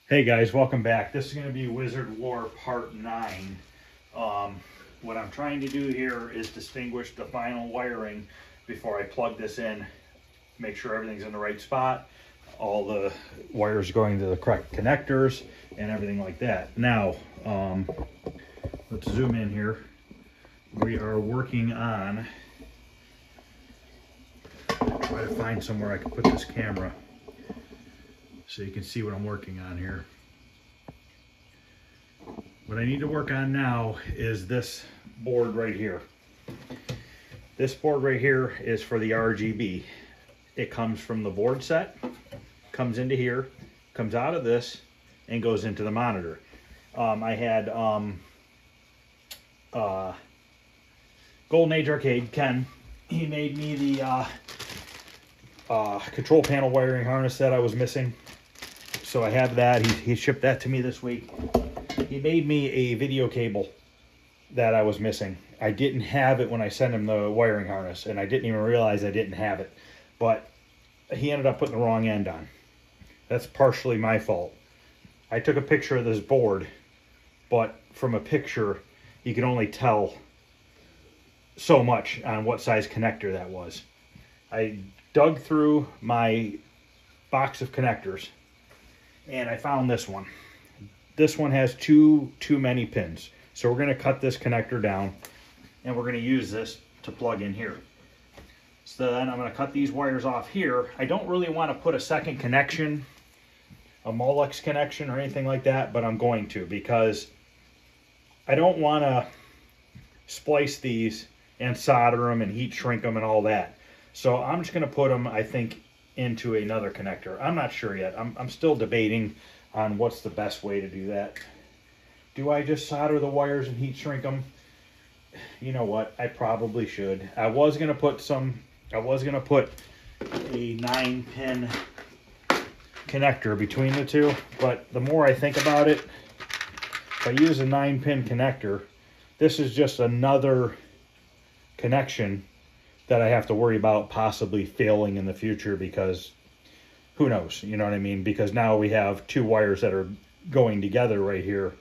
Hey guys, welcome back. This is going to be Wizard War Part 9. What I'm trying to do here is distinguish the final wiring before I plug this in, make sure everything's in the right spot, all the wires going to the correct connectors, and everything like that. Now, let's zoom in here. We are working on, try to find somewhere I can put this camera so you can see what I'm working on here. What I need to work on now is this board right here. This board right here is for the RGB. It comes from the board set, comes into here, comes out of this, and goes into the monitor. I had Golden Age Arcade, Ken, he made me the control panel wiring harness that I was missing. So I have that. He shipped that to me this week. He made me a video cable that I was missing. I didn't have it when I sent him the wiring harness, and I didn't even realize I didn't have it. But he ended up putting the wrong end on. That's partially my fault. I took a picture of this board, but from a picture, you can only tell so much on what size connector that was. I dug through my box of connectors, and I found this one. This one has too many pins. So we're going to cut this connector down, and we're going to use this to plug in here. So then I'm going to cut these wires off here. I don't really want to put a second connection, a Molex connection or anything like that, but I'm going to, because I don't want to splice these and solder them and heat shrink them and all that. So I'm just going to put them, I think, into another connector. I'm not sure yet. I'm still debating on what's the best way to do that. Do I just solder the wires and heat shrink them? You know what? I probably should. I was gonna put a 9-pin connector between the two, but the more I think about it, if I use a 9-pin connector, this is just another connection that I have to worry about possibly failing in the future, because who knows, you know what I mean? Because now we have two wires that are going together right here.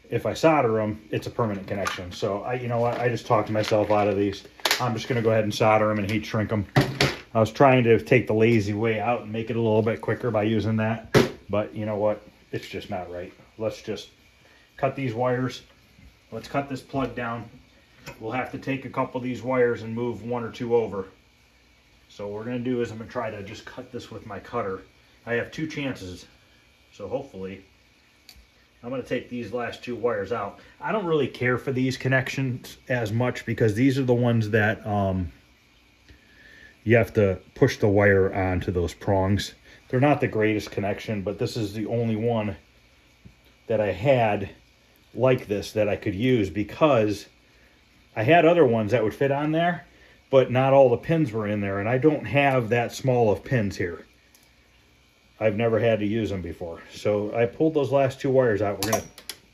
If I solder them, it's a permanent connection. So you know what? I just talked myself out of these. I'm just going to go ahead and solder them and heat shrink them. I was trying to take the lazy way out and make it a little bit quicker by using that, but you know what? It's just not right. Let's just cut these wires. Let's cut this plug down. We'll have to take a couple of these wires and move one or two over. So what we're going to do is I'm going to try to just cut this with my cutter. I have two chances, so hopefully I'm going to take these last two wires out. I don't really care for these connections as much, because these are the ones that you have to push the wire onto those prongs. They're not the greatest connection, but this is the only one that I had like this that I could use, because I had other ones that would fit on there, but not all the pins were in there, and I don't have that small of pins here. I've never had to use them before. So I pulled those last two wires out.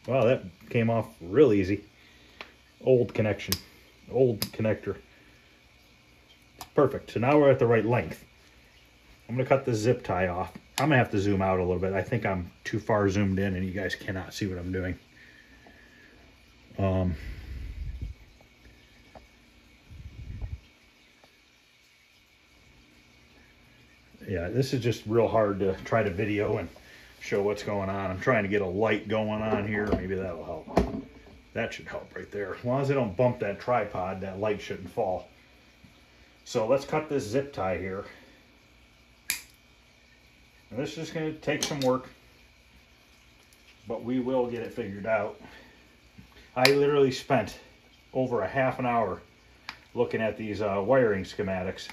Wow, that came off real easy. Old connection, old connector. Perfect, so now we're at the right length. I'm gonna cut this zip tie off. I'm gonna have to zoom out a little bit. I think I'm too far zoomed in and you guys cannot see what I'm doing. Yeah, this is just real hard to try to video and show what's going on. I'm trying to get a light going on here. Maybe that'll help. That should help right there. As long as I don't bump that tripod, that light shouldn't fall. So let's cut this zip tie here. And this is just going to take some work, but we will get it figured out. I literally spent over a half an hour looking at these wiring schematics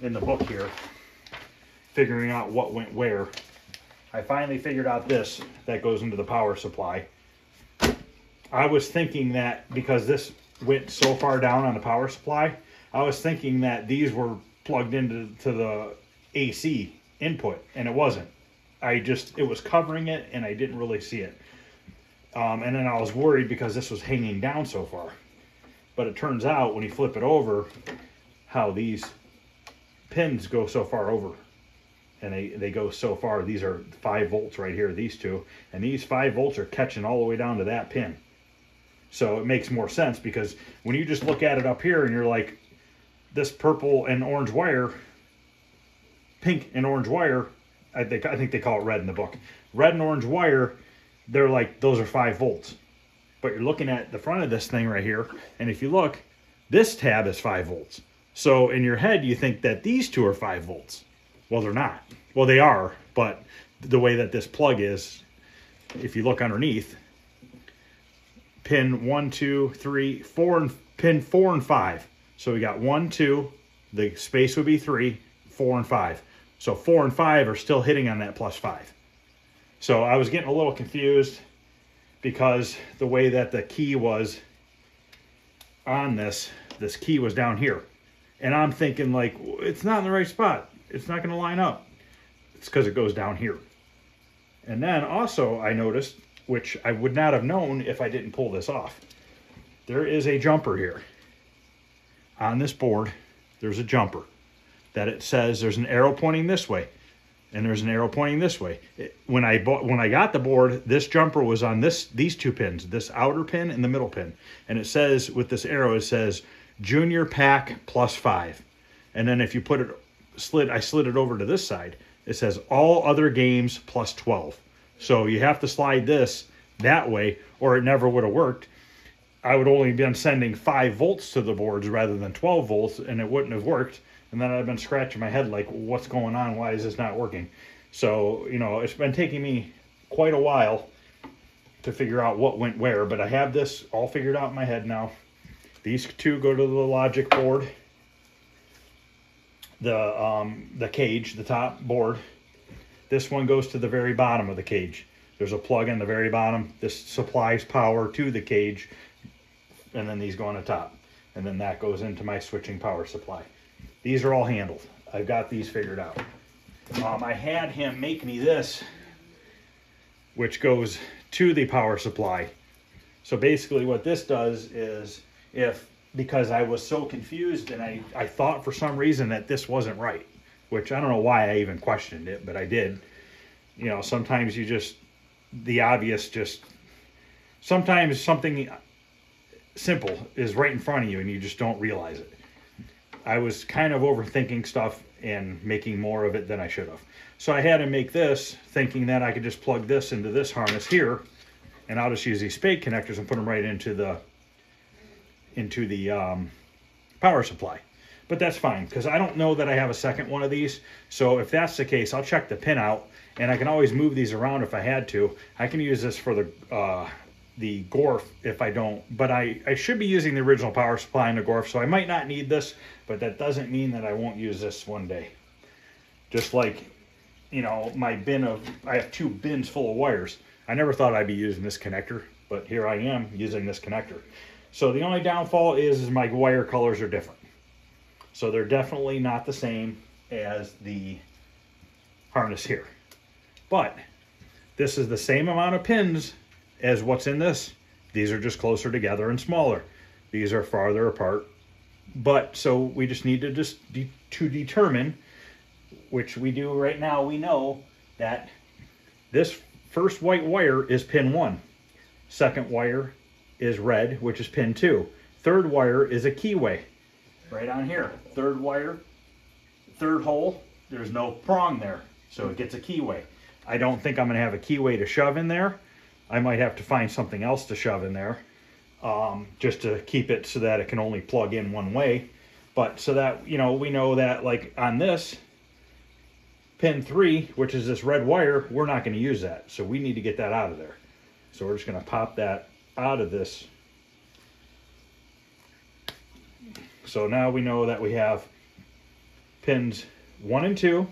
in the book here, figuring out what went where. I finally figured out this that goes into the power supply. I was thinking that because this went so far down on the power supply, I was thinking that these were plugged into the AC input, and it wasn't. It was covering it and I didn't really see it. And then I was worried because this was hanging down so far. But it turns out when you flip it over, how these pins go so far over. and they go so far. These are 5 volts right here, these two, and these 5 volts are catching all the way down to that pin. So it makes more sense, because when you just look at it up here and you're like, this purple and orange wire, pink and orange wire, I think they call it red in the book, red and orange wire, they're like, those are 5 volts. But you're looking at the front of this thing right here, and if you look, this tab is 5 volts. So in your head, you think that these two are 5 volts. Well, they're not. Well, they are, but the way that this plug is, if you look underneath, pin 1, 2, 3, 4, and pin 4 and 5. So we got 1, 2, the space would be 3, 4, and 5. So 4 and 5 are still hitting on that +5. So I was getting a little confused because the way that the key was on this key was down here. And I'm thinking, like, it's not in the right spot. It's not going to line up. It's because it goes down here. And then also I noticed, which I would not have known if I didn't pull this off, there is a jumper here. On this board, there's a jumper that it says there's an arrow pointing this way, and there's an arrow pointing this way. When I got the board, this jumper was on these 2 pins, this outer pin and the middle pin. And it says, with this arrow, it says Junior Pack +5. And then if you put it, I slid it over to this side, it says all other games +12. So you have to slide this that way, or it never would have worked. I would only been sending 5 volts to the boards rather than 12 volts, and it wouldn't have worked. And then I've been scratching my head like, what's going on? Why is this not working? So, you know, it's been taking me quite a while to figure out what went where, but I have this all figured out in my head now. These 2 go to the logic board, the cage, the top board. This one goes to the very bottom of the cage. There's a plug in the very bottom. This supplies power to the cage, and then these go on the top. And then that goes into my switching power supply. These are all handled. I've got these figured out. I had him make me this, which goes to the power supply. So basically what this does is, because I was so confused and I thought for some reason that this wasn't right, which I don't know why I even questioned it, but I did. You know, sometimes you just, the obvious sometimes something simple is right in front of you and you just don't realize it. I was kind of overthinking stuff and making more of it than I should have. So I had to make this thinking that I could just plug this into this harness here, and I'll just use these spade connectors and put them right into the power supply. But that's fine, because I don't know that I have a second one of these. So if that's the case, I'll check the pin out, and I can always move these around if I had to. I can use this for the Gorf if I don't, but I should be using the original power supply in the Gorf, so I might not need this, but that doesn't mean that I won't use this one day. Just like, you know, my I have 2 bins full of wires. I never thought I'd be using this connector, but here I am using this connector. So the only downfall is my wire colors are different. So they're definitely not the same as the harness here. But this is the same amount of pins as what's in this. These are just closer together and smaller. These are farther apart. But so we just need to determine, which we do right now. We know that this first white wire is pin 1. Second wire is red, which is pin 2. Third wire is a keyway right on here. Third wire, third hole, there's no prong there, so it gets a keyway. I don't think I'm going to have a keyway to shove in there. I might have to find something else to shove in there, just to keep it so that it can only plug in one way. But so that, you know, we know that, like on this pin 3, which is this red wire, we're not going to use that. So we need to get that out of there. So we're just going to pop that out of this. So now we know that we have pins 1 and 2.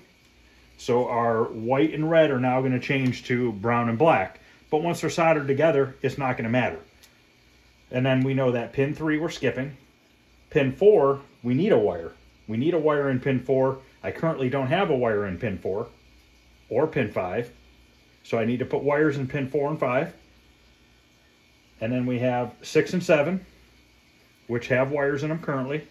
So our white and red are now going to change to brown and black. But once they're soldered together, it's not going to matter. And then we know that pin 3 we're skipping. Pin 4, we need a wire. We need a wire in pin 4. I currently don't have a wire in pin 4 or pin 5. So I need to put wires in pin 4 and 5. And then we have 6 and 7, which have wires in them currently.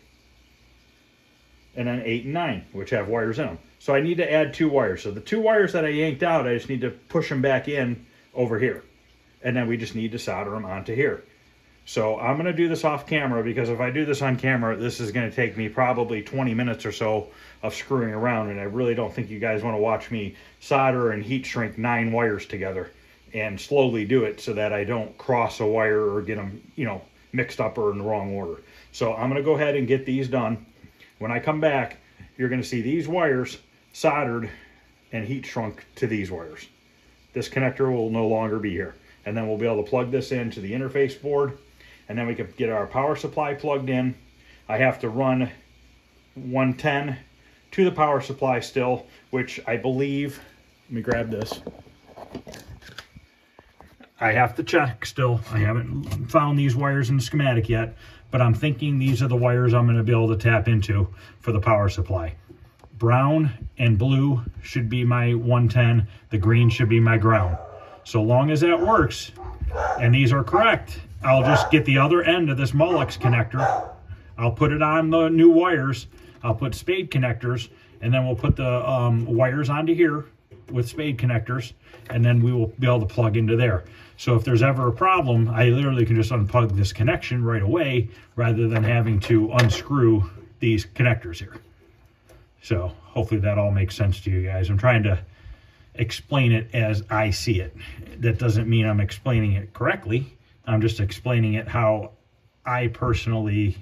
and then 8 and 9, which have wires in them. So I need to add 2 wires. So the 2 wires that I yanked out, I just need to push them back in over here. And then we just need to solder them onto here. So I'm going to do this off camera, because if I do this on camera, this is going to take me probably 20 minutes or so of screwing around. And I really don't think you guys want to watch me solder and heat shrink 9 wires together and slowly do it so that I don't cross a wire or get them, you know, mixed up or in the wrong order. So I'm going to go ahead and get these done. When I come back, you're going to see these wires soldered and heat shrunk to these wires. This connector will no longer be here. And then we'll be able to plug this into the interface board, and then we can get our power supply plugged in. I have to run 110 to the power supply still, which I believe, let me grab this. I have to check still. I haven't found these wires in the schematic yet, but I'm thinking these are the wires I'm going to be able to tap into for the power supply. Brown and blue should be my 110. The green should be my ground. So long as that works and these are correct, I'll just get the other end of this Molex connector. I'll put it on the new wires. I'll put spade connectors, and then we'll put the wires onto here with spade connectors, and then we will be able to plug into there. So if there's ever a problem, I literally can just unplug this connection right away rather than having to unscrew these connectors here. So hopefully that all makes sense to you guys. I'm trying to explain it as I see it. That doesn't mean I'm explaining it correctly. I'm just explaining it how I personally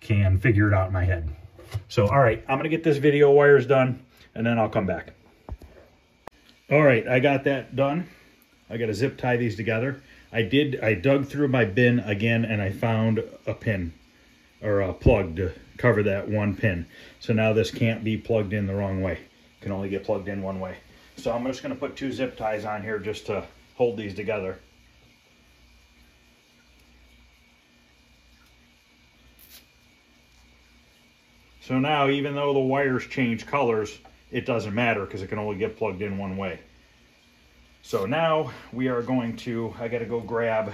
can figure it out in my head. So, all right, I'm gonna get this video wires done, and then I'll come back. All right, I got that done. I gotta zip tie these together. I dug through my bin again, and I found a pin or a plug to cover that one pin. So now this can't be plugged in the wrong way. It can only get plugged in one way. So I'm just gonna put 2 zip ties on here just to hold these together. So now, even though the wires change colors, it doesn't matter because it can only get plugged in one way. So now we are going to, I gotta go grab,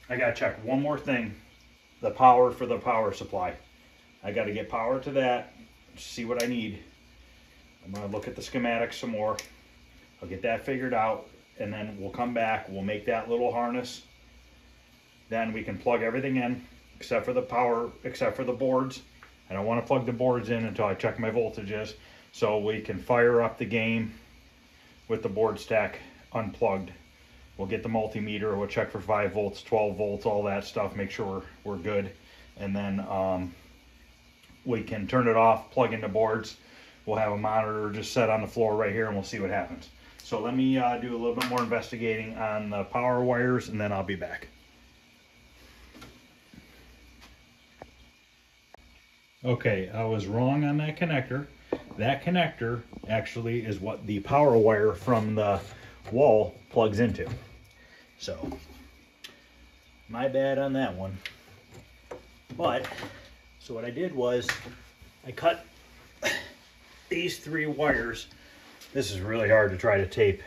I gotta check one more thing, the power for the power supply. I gotta get power to that, see what I need. I'm gonna look at the schematics some more. I'll get that figured out, and then we'll come back, we'll make that little harness. Then we can plug everything in, except for the power, except for the boards. I don't want to plug the boards in until I check my voltages, so we can fire up the game with the board stack unplugged. We'll get the multimeter, we'll check for 5 volts, 12 volts, all that stuff, make sure we're good. And then we can turn it off, plug in the boards. We'll have a monitor just set on the floor right here, and we'll see what happens. So let me do a little bit more investigating on the power wires, and then I'll be back. Okay, I was wrong on that connector. That connector actually is what the power wire from the wall plugs into. So, my bad on that one. But, so what I did was, I cut these 3 wires. This is really hard to try to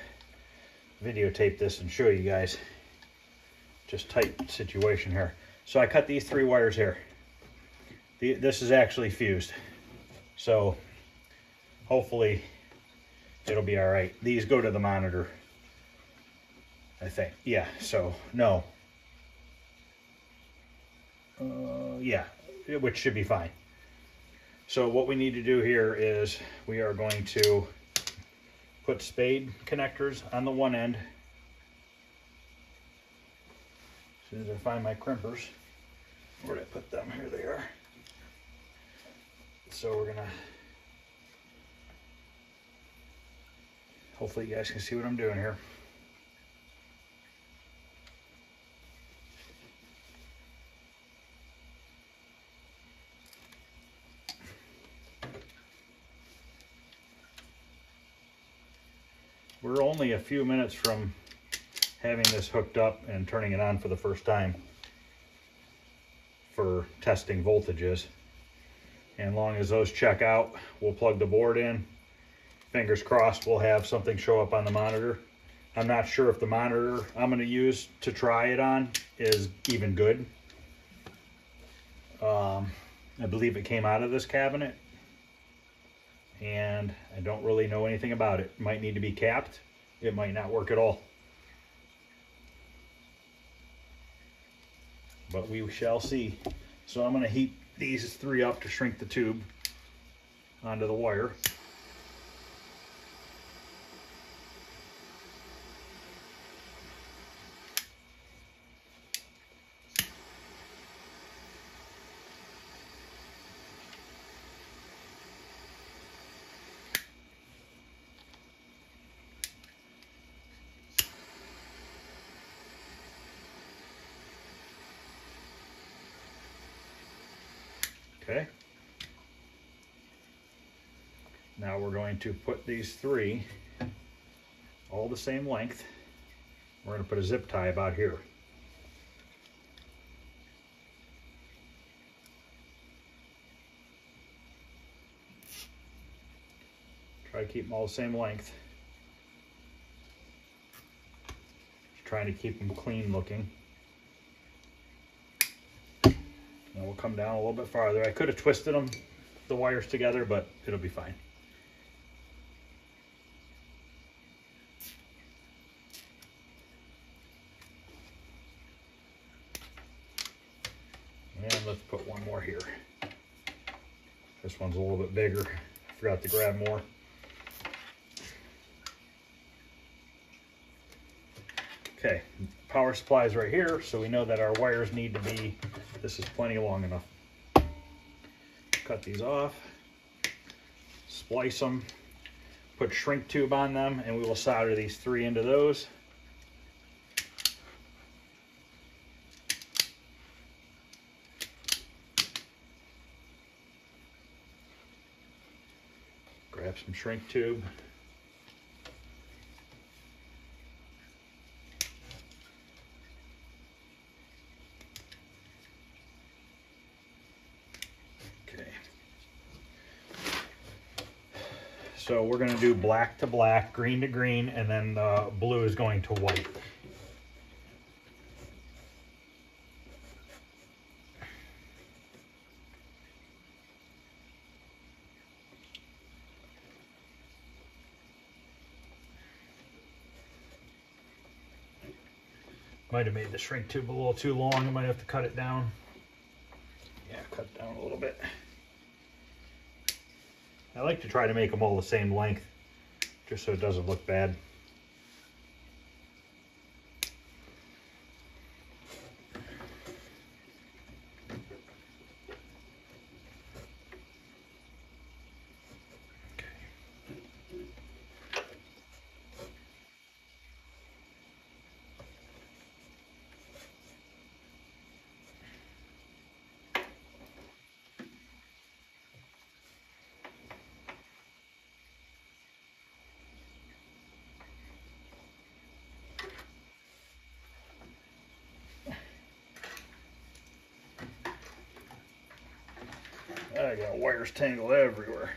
videotape this and show you guys. Just tight situation here. So I cut these 3 wires here. This is actually fused. So hopefully it'll be all right. These go to the monitor, I think. Yeah, so no. Yeah, which should be fine. So what we need to do here is we are going to put spade connectors on the one end. As soon as I find my crimpers, where did I put them? Here they are. So we're gonna, hopefully you guys can see what I'm doing here. We're only a few minutes from having this hooked up and turning it on for the first time for testing voltages. And long as those check out, we'll plug the board in. Fingers crossed we'll have something show up on the monitor. I'm not sure if the monitor I'm going to use to try it on is even good. I believe it came out of this cabinet, and I don't really know anything about it. It might need to be capped. It might not work at all. But we shall see. So I'm going to heat these 3 up to shrink the tube onto the wire. Okay. Now we're going to put these 3 all the same length. We're going to put a zip tie about here. Try to keep them all the same length. Just trying to keep them clean looking. Now we'll come down a little bit farther. I could have twisted them, the wires together, but it'll be fine. And let's put one more here. This one's a little bit bigger. Forgot to grab more. Okay, power supply is right here, so we know that our wires need to be, this is plenty long enough. Cut these off, splice them, put shrink tube on them, and we will solder these 3 into those. Grab some shrink tube. So we're going to do black to black, green to green, and then blue is going to white. Might have made the shrink tube a little too long. I might have to cut it down. Yeah, cut it down a little bit. I like to try to make them all the same length, just so it doesn't look bad. I got wires tangled everywhere.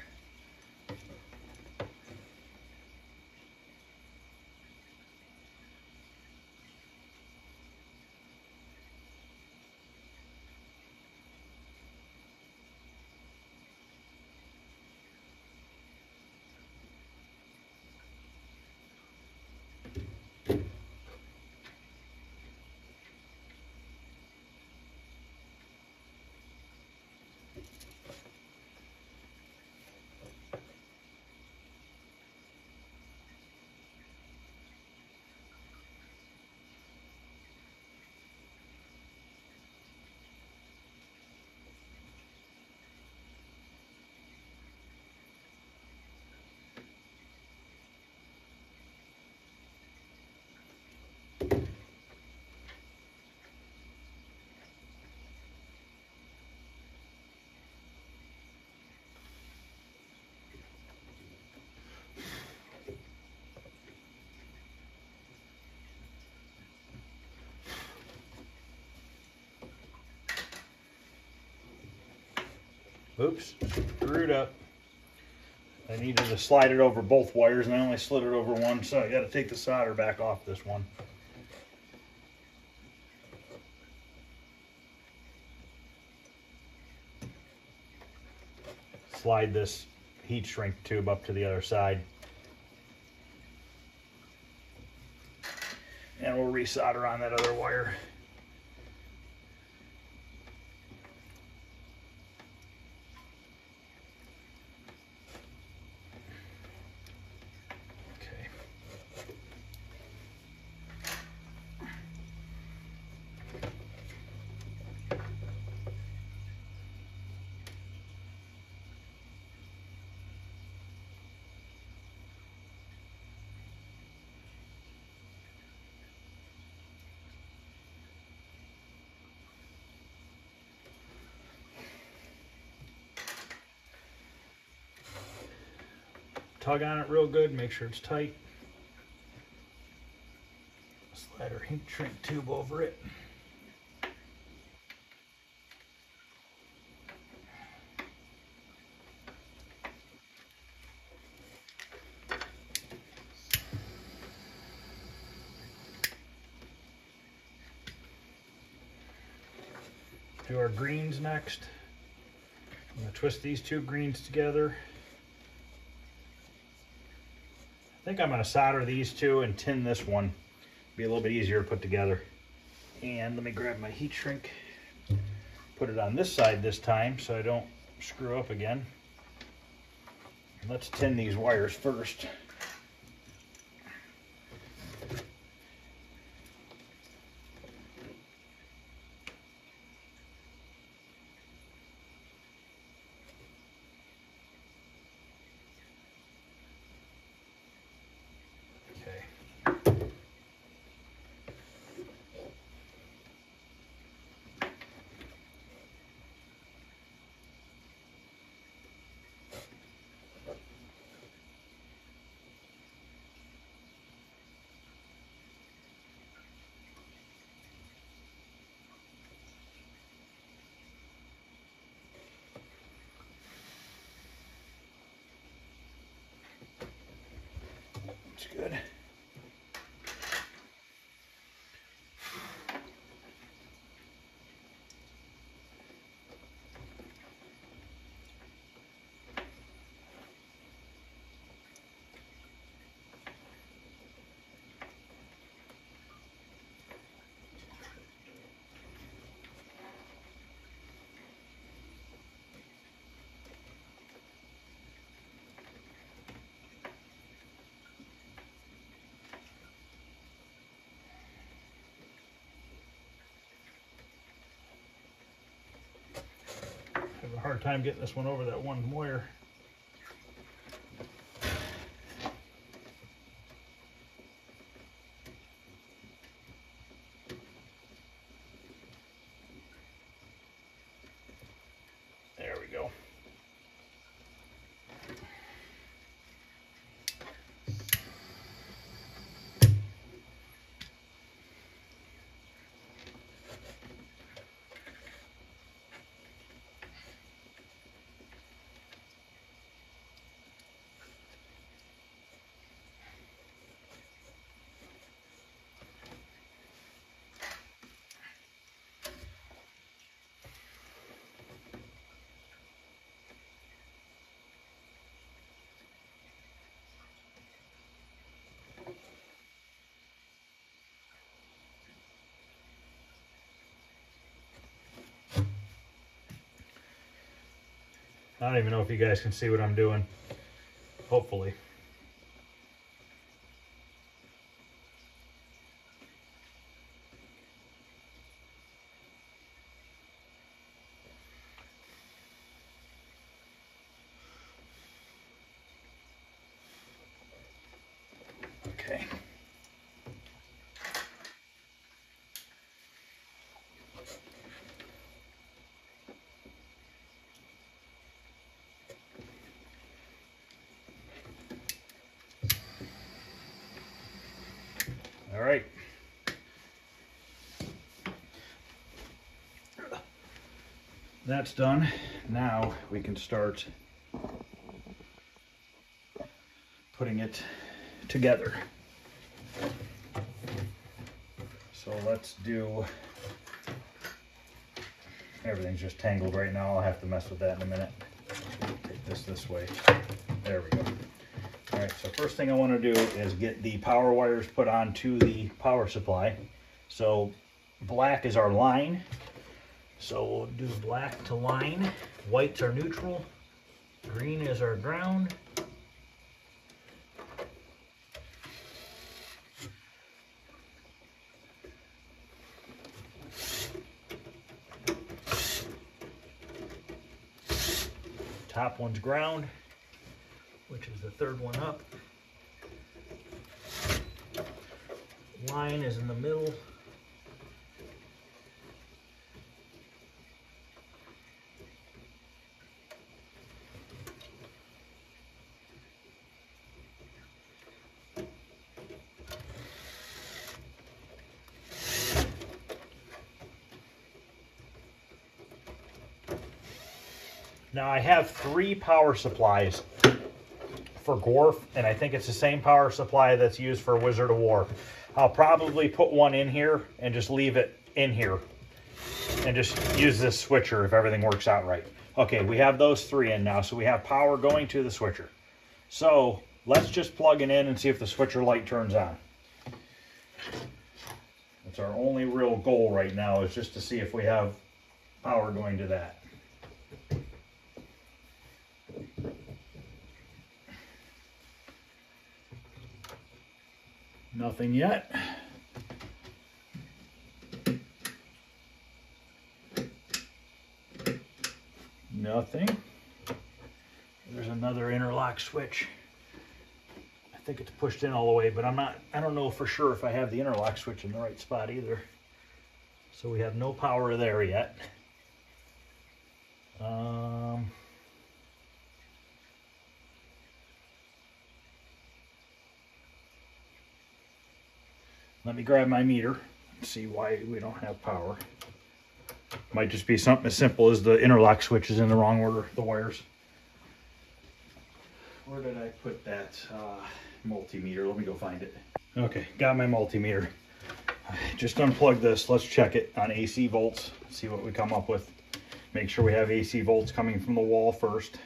Oops, screwed up. I needed to slide it over both wires and I only slid it over one, so I got to take the solder back off this one. slide this heat shrink tube up to the other side. And we'll resolder on that other wire. Okay. Tug on it real good, make sure it's tight. Slide our heat shrink tube over it. Do our greens next. I'm going to twist these two greens together. I think I'm going to solder these two and tin this one. Be a little bit easier to put together. And let me grab my heat shrink. Put it on this side this time so I don't screw up again. Let's tin these wires first. Good. Having a hard time getting this one over that one wire. There we go. I don't even know if you guys can see what I'm doing. Hopefully. Okay. All right. That's done. Now we can start putting it together. So let's do, everything's just tangled right now. I'll have to mess with that in a minute. Take this way. There we go. All right, so first thing I want to do is get the power wires put onto the power supply. So black is our line. So we'll do black to line. Whites are neutral. Green is our ground. Top one's ground, which is the third one up. Line is in the middle. Now I have 3 power supplies for Gorf, and I think it's the same power supply that's used for Wizard of War. I'll probably put one in here and just leave it in here and just use this switcher if everything works out right. Okay, we have those 3 in now, so we have power going to the switcher. So let's just plug it in and see if the switcher light turns on. That's our only real goal right now, is just to see if we have power going to that. Nothing yet. Nothing. There's another interlock switch. I think it's pushed in all the way, but I don't know for sure if I have the interlock switch in the right spot either. So we have no power there yet. Let me grab my meter and see why we don't have power. Might just be something as simple as the interlock switch is in the wrong order, the wires. Where did I put that multimeter? Let me go find it. Okay, got my multimeter. Just unplug this. Let's check it on AC volts, see what we come up with. Make sure we have AC volts coming from the wall first.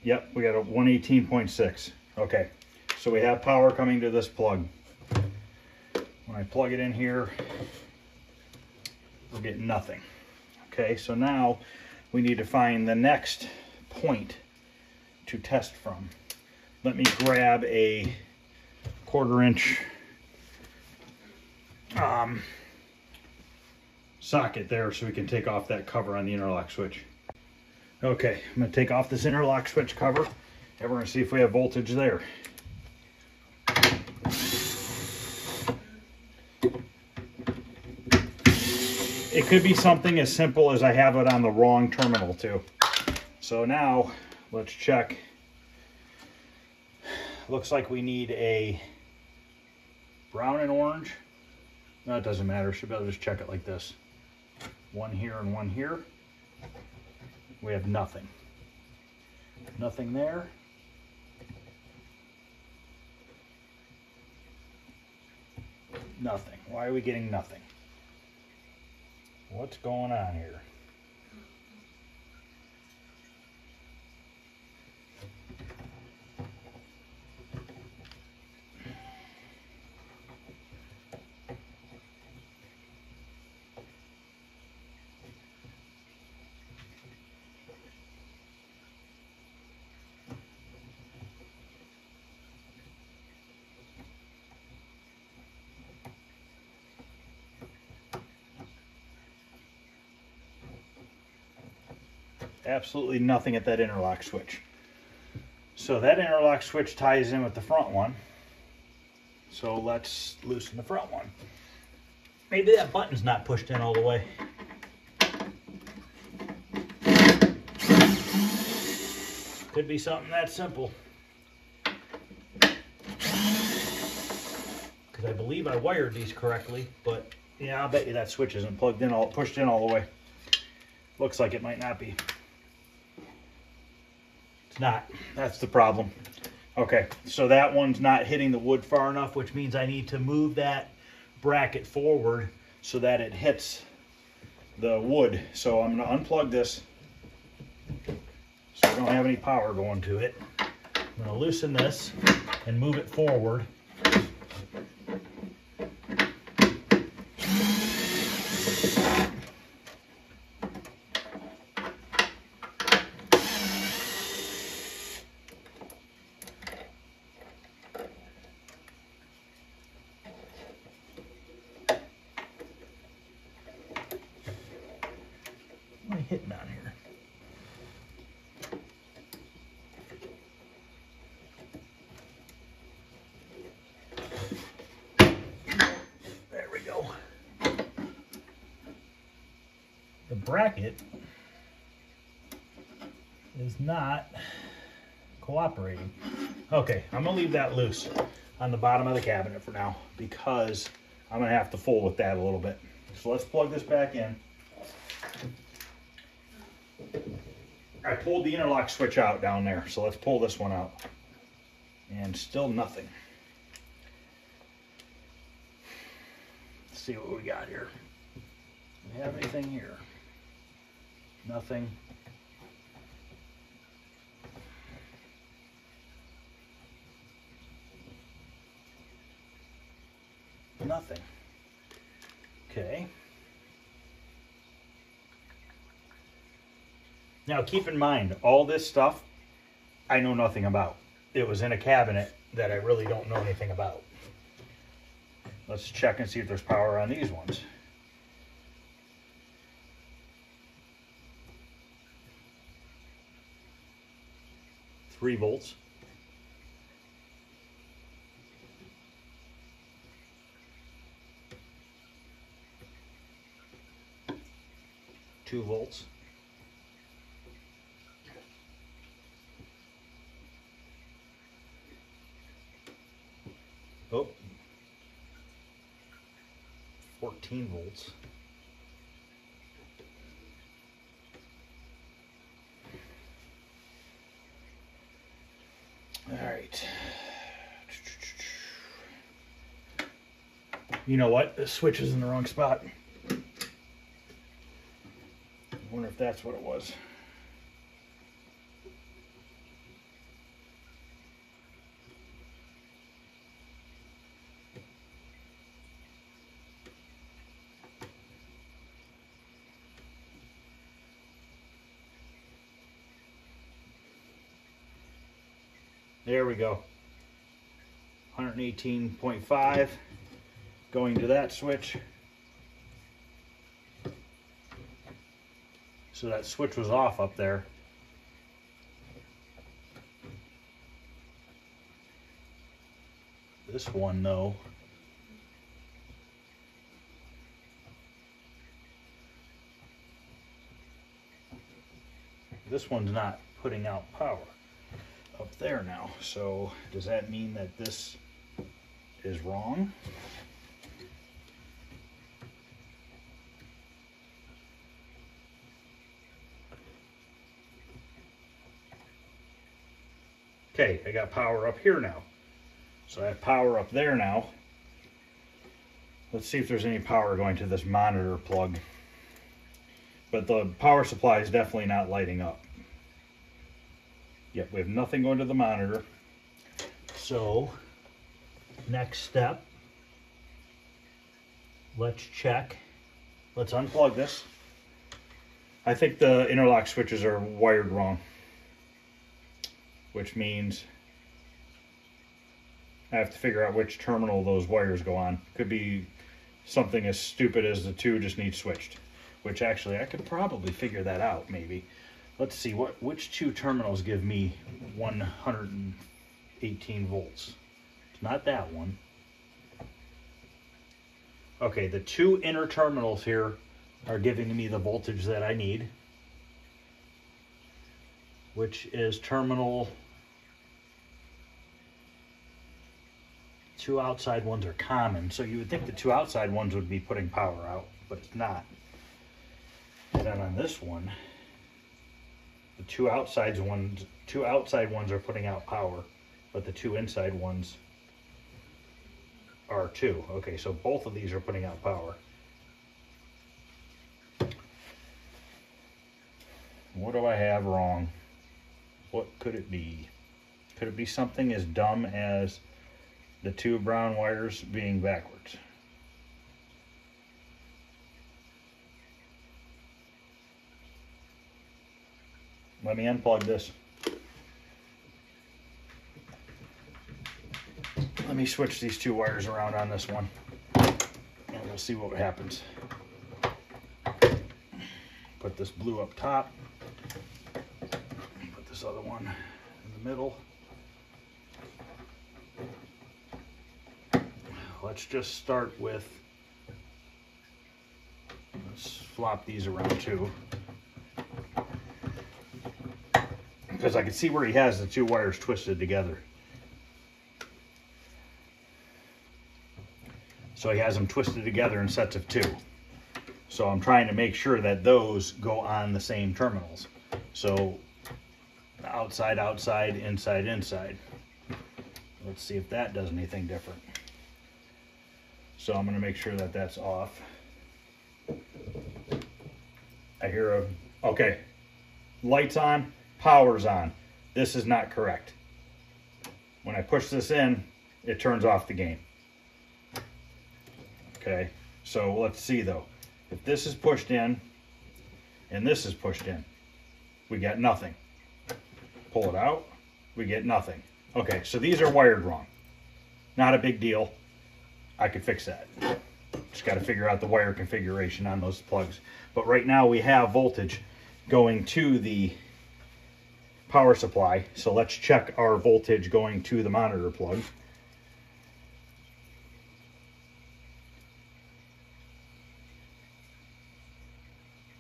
Yep, we got a 118.6. Okay, so we have power coming to this plug. When I plug it in here, we're getting nothing. Okay, so now we need to find the next point to test from. Let me grab a 1/4 inch socket there so we can take off that cover on the interlock switch. Okay, I'm going to take off this interlock switch cover and we're going to see if we have voltage there. It could be something as simple as I have it on the wrong terminal too. So now let's check. Looks like we need a brown and orange. No, it doesn't matter. Should be able to just check it like this. One here and one here. We have nothing. Nothing there. Nothing. Why are we getting nothing? What's going on here? Absolutely nothing at that interlock switch. So that interlock switch ties in with the front one. So let's loosen the front one. Maybe that button's not pushed in all the way. Could be something that simple. Because I believe I wired these correctly, but yeah, I'll bet you that switch isn't plugged in, pushed in all the way. Looks like it might not be. It's not. That's the problem. Okay, so that one's not hitting the wood far enough, which means I need to move that bracket forward so that it hits the wood. So I'm going to unplug this so I don't have any power going to it. I'm going to loosen this and move it forward. What am I hitting on here? There we go. The bracket is not cooperating. Okay, I'm gonna leave that loose on the bottom of the cabinet for now because I'm gonna have to fool with that a little bit. So let's plug this back in. I pulled the interlock switch out down there, so let's pull this one out. And still nothing. Let's see what we got here. Do we have anything here? Nothing. Nothing. Okay. Now keep in mind, all this stuff I know nothing about. It was in a cabinet that I really don't know anything about. Let's check and see if there's power on these ones. Three volts. Two volts. Oh, 14 volts. All right. You know what? This switch is in the wrong spot. I wonder if that's what it was. There we go. 118.5 going to that switch. So that switch was off up there. This one though, this one's not putting out power up there now. So does that mean that this is wrong? Okay, I got power up here now. So I have power up there now. Let's see if there's any power going to this monitor plug. But the power supply is definitely not lighting up. Yep, we have nothing going to the monitor. So, next step, let's check. Let's unplug this. I think the interlock switches are wired wrong, which means I have to figure out which terminal those wires go on. Could be something as stupid as the two just need switched, which actually I could probably figure that out maybe. Let's see, which two terminals give me 118 volts. It's not that one. Okay, the two inner terminals here are giving me the voltage that I need, which is terminal. Two outside ones are common, so you would think the two outside ones would be putting power out, but it's not. And then on this one, the two outside ones are putting out power, but the two inside ones are too. Okay, so both of these are putting out power. What do I have wrong? What could it be? Could it be something as dumb as the two brown wires being backwards? Let me unplug this. Let me switch these two wires around on this one, and we'll see what happens. Put this blue up top. Put this other one in the middle. Let's just start with, let's flop these around too, because I can see where he has the two wires twisted together. So he has them twisted together in sets of two. So I'm trying to make sure that those go on the same terminals. So outside, outside, inside, inside. Let's see if that does anything different. So I'm going to make sure that that's off. I hear a, okay, lights on, power's on. This is not correct. When I push this in, it turns off the game. Okay, so let's see though. If this is pushed in and this is pushed in, we get nothing. Pull it out, we get nothing. Okay, so these are wired wrong. Not a big deal. I could fix that. Just got to figure out the wire configuration on those plugs. But right now we have voltage going to the power supply. So let's check our voltage going to the monitor plug.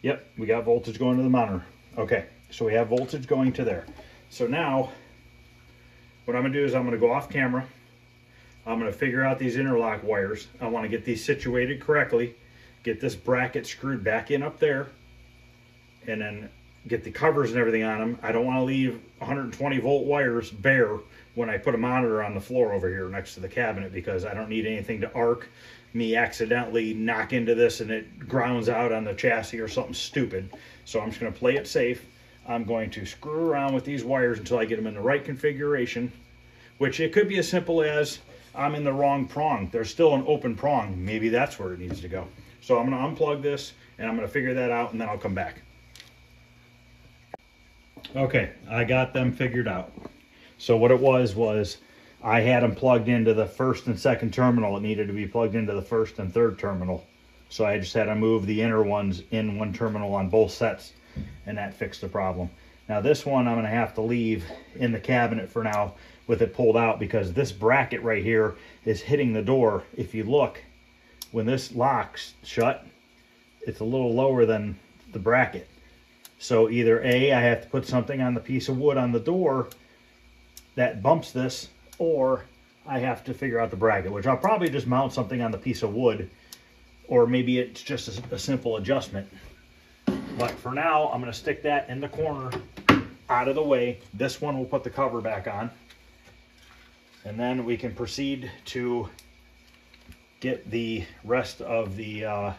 Yep, we got voltage going to the monitor. Okay, so we have voltage going to there. So now, what I'm gonna do is I'm gonna go off camera. I'm gonna figure out these interlock wires. I wanna get these situated correctly, get this bracket screwed back in up there, and then get the covers and everything on them. I don't wanna leave 120 volt wires bare when I put a monitor on the floor over here next to the cabinet, because I don't need anything to arc me accidentally knock into this and it grounds out on the chassis or something stupid. So I'm just going to play it safe. I'm going to screw around with these wires until I get them in the right configuration, which it could be as simple as I'm in the wrong prong. There's still an open prong. Maybe that's where it needs to go. So I'm going to unplug this and I'm going to figure that out, and then I'll come back. Okay, I got them figured out. So what it was I had them plugged into the first and second terminal. It needed to be plugged into the first and third terminal. So I just had to move the inner ones in one terminal on both sets, and that fixed the problem. Now this one I'm going to have to leave in the cabinet for now with it pulled out, because this bracket right here is hitting the door. If you look, when this locks shut, it's a little lower than the bracket. So either A, I have to put something on the piece of wood on the door that bumps this, or I have to figure out the bracket, which I'll probably just mount something on the piece of wood, or maybe it's just a simple adjustment. But for now, I'm going to stick that in the corner out of the way. This one we'll put the cover back on, and then we can proceed to get the rest of the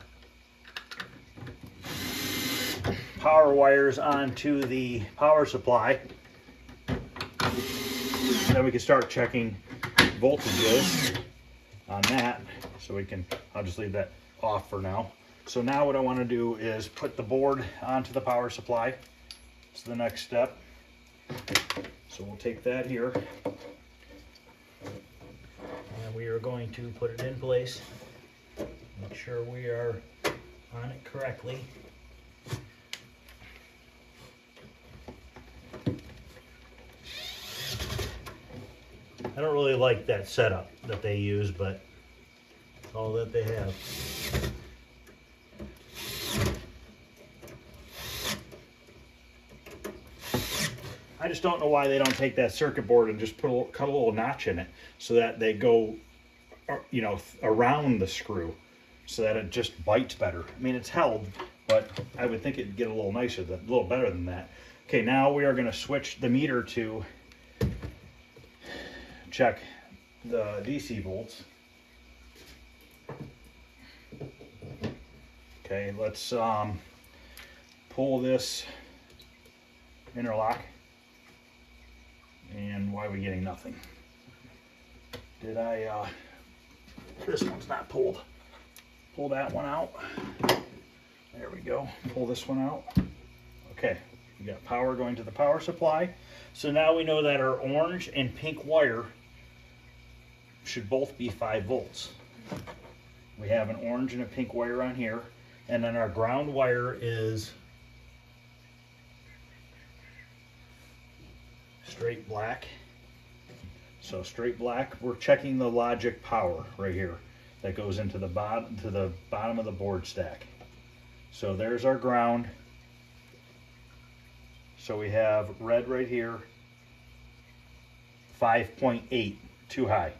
power wires onto the power supply. Then we can start checking voltages on that. So we can, I'll just leave that off for now. So now what I want to do is put the board onto the power supply. It's the next step. So we'll take that here, and we are going to put it in place. Make sure we are on it correctly. I don't really like that setup that they use, but it's all that they have. I just don't know why they don't take that circuit board and just cut a little notch in it so that they go, you know, around the screw so that it just bites better. I mean, it's held, but I would think it'd get a little nicer, a little better than that. Okay, now we are going to switch the meter to check the DC volts. Okay, let's pull this interlock. And why are we getting nothing? Did I, this one's not pulled. Pull that one out. There we go. Pull this one out. Okay, we got power going to the power supply. So now we know that our orange and pink wire should both be 5 volts. We have an orange and a pink wire on here, and then our ground wire is straight black. So straight black, we're checking the logic power right here that goes into the bottom of the board stack. So there's our ground. So we have red right here, 5.8, too high.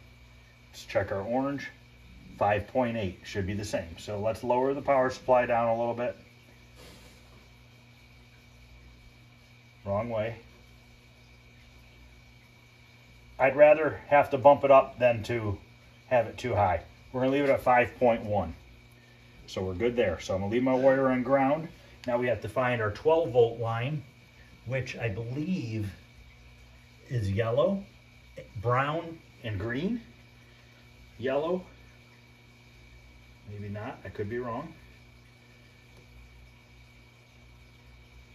Let's check our orange, 5.8, should be the same. So let's lower the power supply down a little bit. Wrong way. I'd rather have to bump it up than to have it too high. We're gonna leave it at 5.1. So we're good there. So I'm gonna leave my wire on ground. Now we have to find our 12 volt line, which I believe is yellow, brown, and green. Yellow, maybe not, I could be wrong.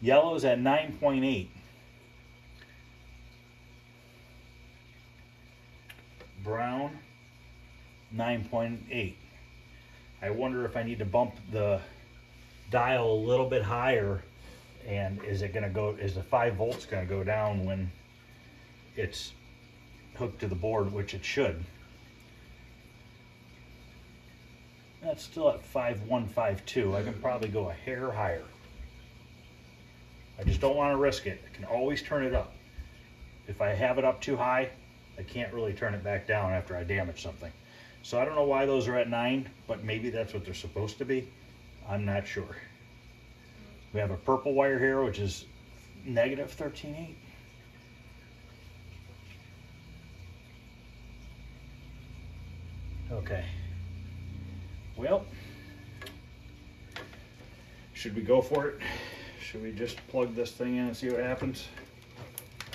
Yellow is at 9.8. Brown, 9.8. I wonder if I need to bump the dial a little bit higher, and is the 5 volts gonna go down when it's hooked to the board, which it should. That's still at 5.152. I can probably go a hair higher. I just don't want to risk it. I can always turn it up. If I have it up too high, I can't really turn it back down after I damage something. So I don't know why those are at 9, but maybe that's what they're supposed to be. I'm not sure. We have a purple wire here, which is negative 13.8. Okay. Well, should we go for it? Should we just plug this thing in and see what happens?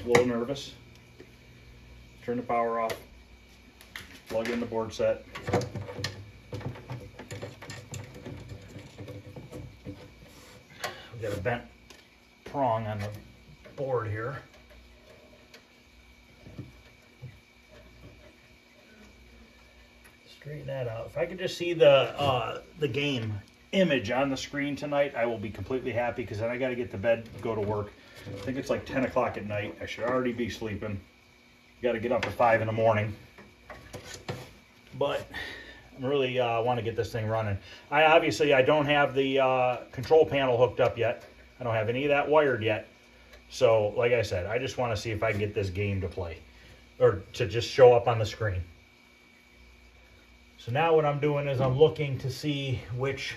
A little nervous. Turn the power off. Plug in the board set. We got a bent prong on the board here. Straighten that out. If I could just see the game image on the screen tonight, I will be completely happy, because then I got to get to bed, go to work. I think it's like 10 o'clock at night. I should already be sleeping. Got to get up at 5 in the morning. But I really want to get this thing running. I don't have the control panel hooked up yet. I don't have any of that wired yet. So like I said, I just want to see if I can get this game to play, or to just show up on the screen. So now what I'm doing is I'm looking to see which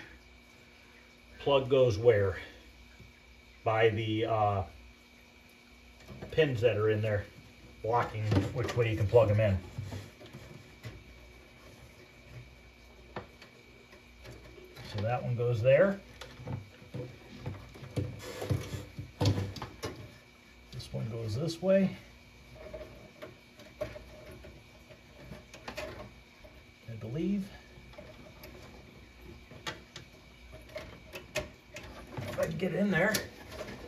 plug goes where by the pins that are in there blocking which way you can plug them in. So that one goes there. This one goes this way. I believe. If I can get in there,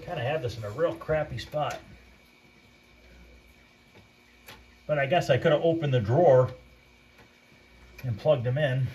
kind of have this in a real crappy spot. But I guess I could have opened the drawer and plugged them in.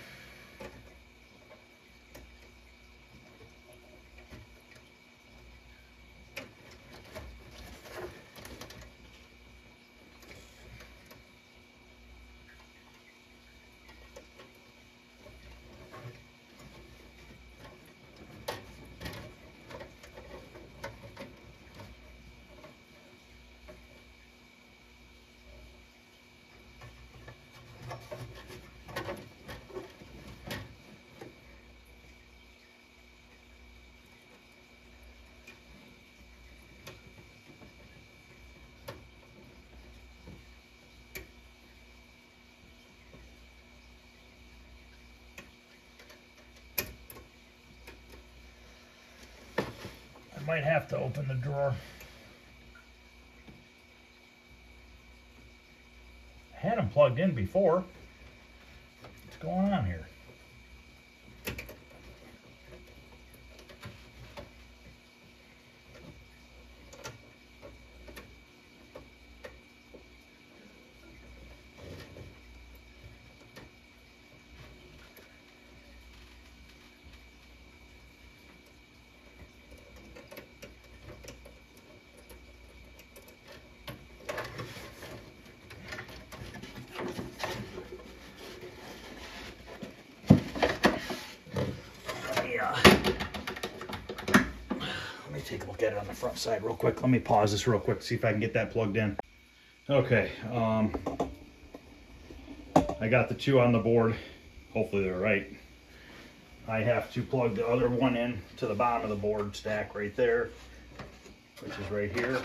Might have to open the drawer. plugged in before. What's going on here? Let me take a look at it on the front side real quick. Let me pause this real quick, see if I can get that plugged in. Okay, I got the two on the board. Hopefully they're right. I have to plug the other one in to the bottom of the board stack right there, which is right here.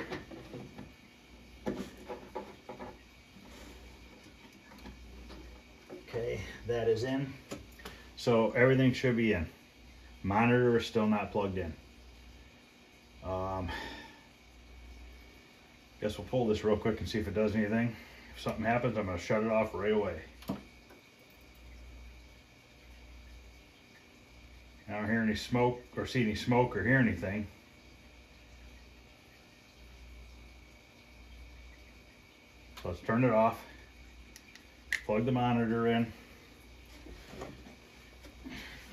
Okay, that is in. So everything should be in. Monitor is still not plugged in. Guess we'll pull this real quick and see if it does anything. If something happens, I'm going to shut it off right away. I don't hear any smoke or see any smoke or hear anything. So let's turn it off. Plug the monitor in.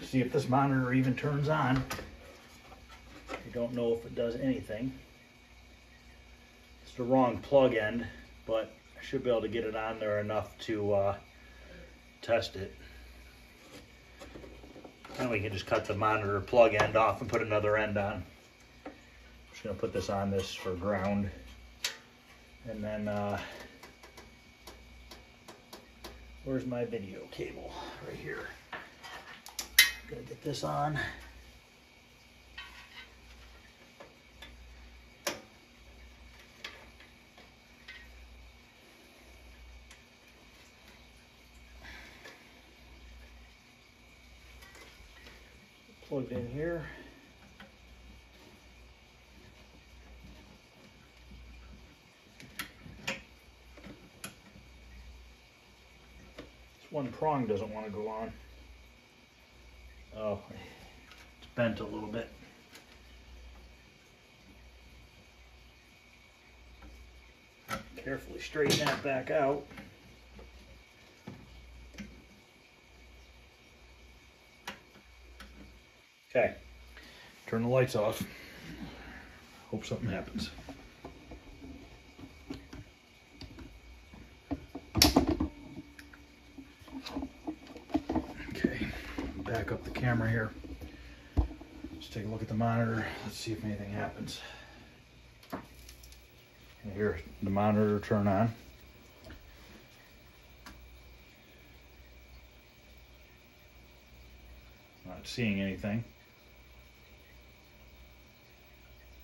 See if this monitor even turns on. I don't know if it does anything. It's the wrong plug end, but I should be able to get it on there enough to test it. And we can just cut the monitor plug end off and put another end on. I'm just going to put this on this for ground. And then, where's my video cable? Right here. Gotta get this on. Plugged in here. This one prong doesn't want to go on. Oh, it's bent a little bit. Carefully straighten that back out. Okay, turn the lights off. Hope something happens. Okay, back up the camera here. Let's take a look at the monitor. Let's see if anything happens. I hear the monitor turn on. Not seeing anything.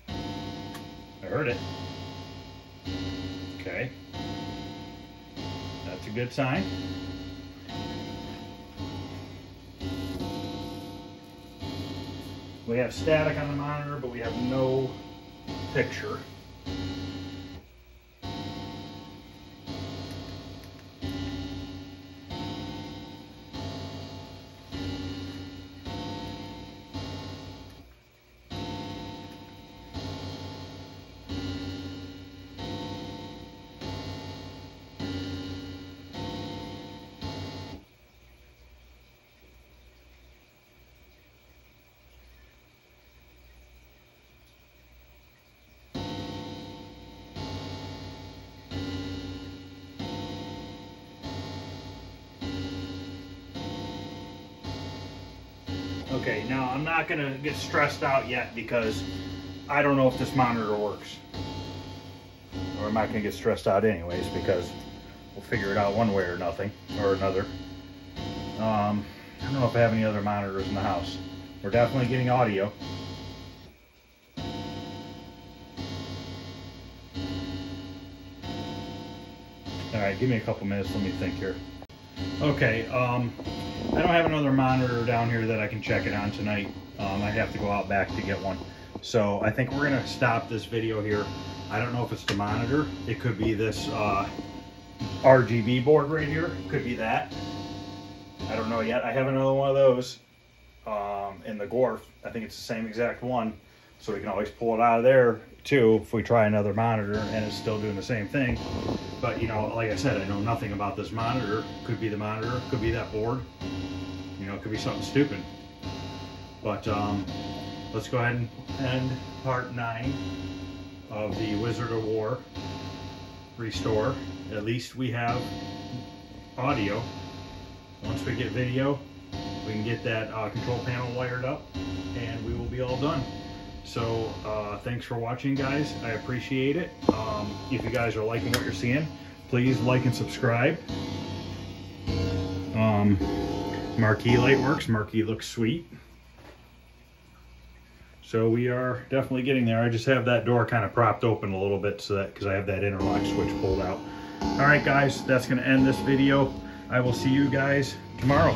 I heard it. Okay. That's a good sign. We have static on the monitor, but we have no picture. Okay, now I'm not going to get stressed out yet because I don't know if this monitor works. Or I'm not going to get stressed out anyways because we'll figure it out one way or nothing or another. I don't know if I have any other monitors in the house. We're definitely getting audio. Alright, give me a couple minutes, let me think here. Okay, I don't have another monitor down here that I can check it on tonight. I'd have to go out back to get one. So I think we're gonna stop this video here. I don't know if it's the monitor. It could be this RGB board right here. Could be that. I don't know yet. I have another one of those in the Gorf. I think it's the same exact one. So we can always pull it out of there too if we try another monitor and it's still doing the same thing. But you know, like I said, I know nothing about this monitor. Could be the monitor, could be that board. You know, it could be something stupid. But let's go ahead and end part 9 of the Wizard of War restore. At least we have audio. Once we get video, we can get that control panel wired up and we will be all done. So thanks for watching, guys. I appreciate it. If you guys are liking what you're seeing, please like and subscribe. Marquee light works. Marquee looks sweet. So we are definitely getting there. I just have that door kind of propped open a little bit so that because I have that interlock switch pulled out. All right, guys, that's going to end this video. I will see you guys tomorrow.